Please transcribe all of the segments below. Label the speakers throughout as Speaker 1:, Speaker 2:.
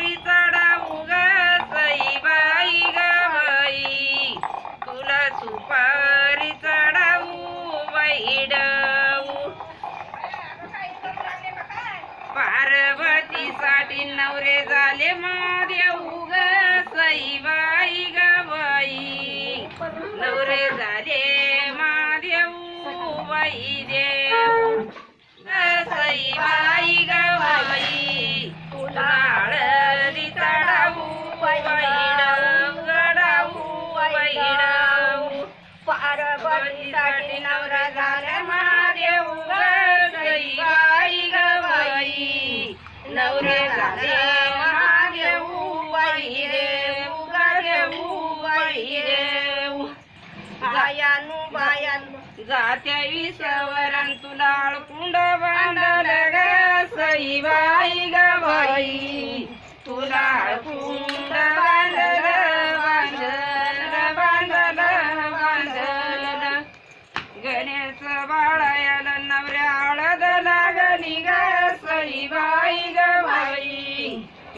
Speaker 1: सुपारी चढावू ग सईबाई ग बाई, तुला सुपारी चढावू वैडवू. पार्वतीसाठी नवरे झाले महादेव ग सईबाई ग बाई, नवरे झाले महादेव बाई देव सईबाई ग बाई, तुला हळदी चढावू वैडवू गडावू वैडवू. पार्वतीसाठी नवरा झाला महादेव ग सईबाई ग बाई, नवरे झाले महादेव बाई देव गदेव बाई देव. बायानु बायानु जात्या विसवरण तुला कुंड बांधल ग सईबाई ग बाई, तुला कुंड बांधल बांधल बांधल बांधल. गणेश बाळायाला नवऱ्या हळद लागली ग सईबाई ग बाई,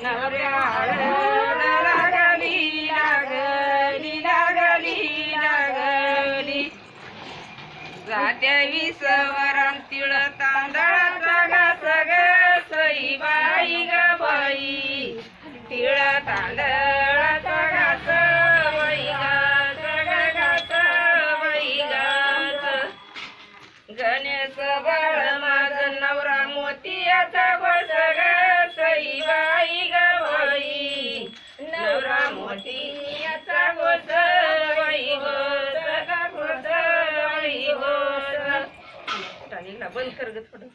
Speaker 1: नवऱ्या हळद लागली लागली लागली लागली. जात्या विसवरण तिळ तांदळाचा घास ग सईबाई ग बाई, तिळ तांदळाचा घास बाई घास घास बाई घास. गणेश बाळ माझा नवरा मोतियाचा घोष ग सईबाई ग बाई, नवरा मोतियाचा घोष बाई घोष घोष बाई घोष. बंद कर ग थोडं.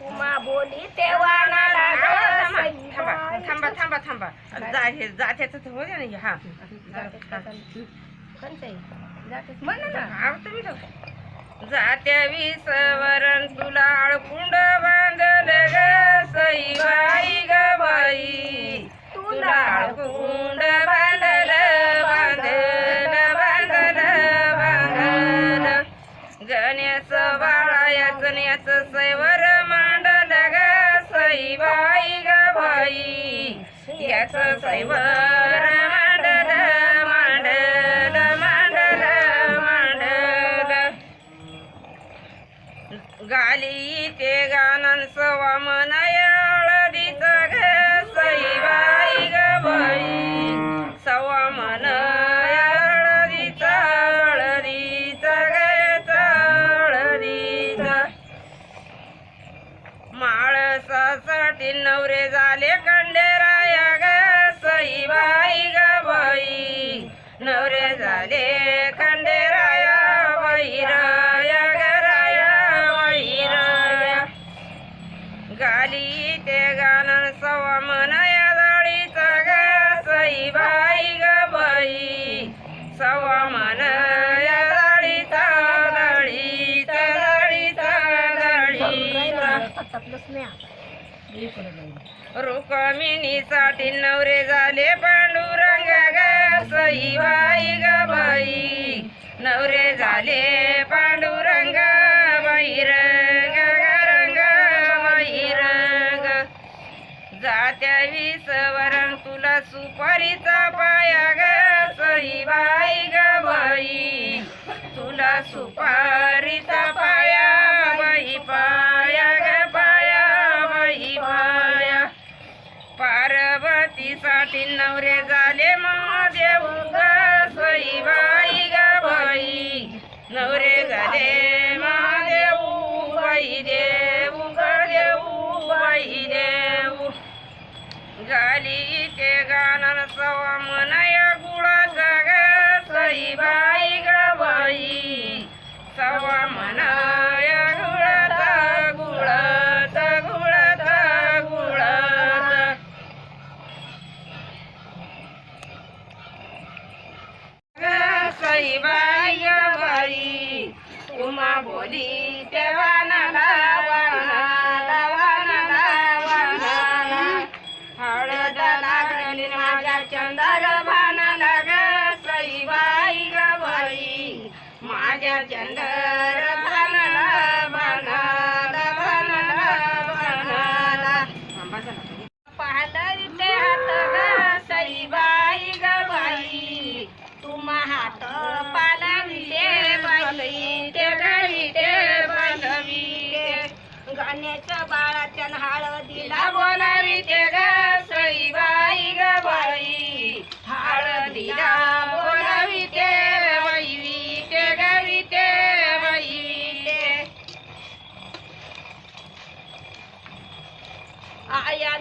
Speaker 2: उमा बोली तेव्हा
Speaker 1: थांबा थांबा थांबा. जात्याच हो दे ना. हा तुम्ही जात्या विसवरण तुला कुंड बांधल ग सईबाई ग बाई, तुला कुंड बांधल बांधल बांधल बांधल. गणेश बाळा याच सैवर मांडल ग सईबाई ग बाई, याच सैवर मांडल मांडल मांडल मांडल. गाली ते गाणं सवा मनया हळदीच ग सईबाई ग बाई, सवा मनया हळदीच हळदीच गयच हळदीच. माळसासाठी नवरे झाले खंडेराया ग सईबाई ग बाई, नवरे झाले खंडेराया बाईराया गराया बाईराया. गाली ते गाणं सवा मनया दाळीच ग सईबाई ग बाई, सवा मनया दाळीचा दाळीचा दाळीचा दाळीचा. रुक्मिणीसाठी नवरे झाले पांडुरंग ग सईबाई ग बाई, नवरे झाले पांडुरंग बाईरंग रंग बाईरंग. जात्या विसवरण तुला सुपारीचा पाया ग सईबाई ग बाई, तुला सुपारीचा पाया बाई पाया ग पाया बाई पाया. पार्वतीसाठी नवरे झाले महादेव ग सईबाई ग बाई, नवरे झाले महादेव बाई देव गदेव बाई देव. गाली ते गाणं सवा मनया गुळाचा ग सईबाई ग बाई, सवा मनया गुळाचा गुळाचा गुळाचा गुळाचा. सईबाई ग बाई, उमा बोली तेव्हा नाला वानाला वानाला वानाला. हळद लागली माझ्या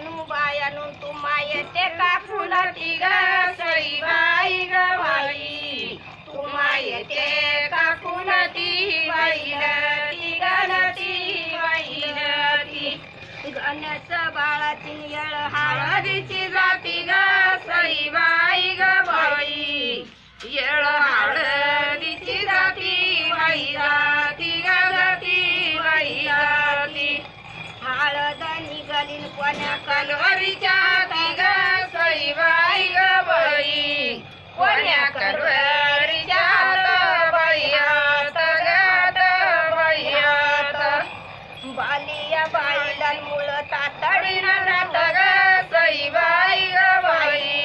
Speaker 2: बायानू बायानू तुम्हा येते का फुलती ग सईबाई ग बाई तुम्हा येते का फुलती बाईलती गलती बाईलती गणेश बाळाची येळ हळदीची जाती ग सईबाई ग बाई येळ हळदीची जाती बाई जाती ग जाती बाई जाती हळद निघाली कोण्या कलवरीच्या हाती ग सईबाई ग बाई कोण्या कलवरीच्या हात बाई हात गात बाई हात बालिया बाईला मुळ तातडीनं जात ग सईबाई ग बाई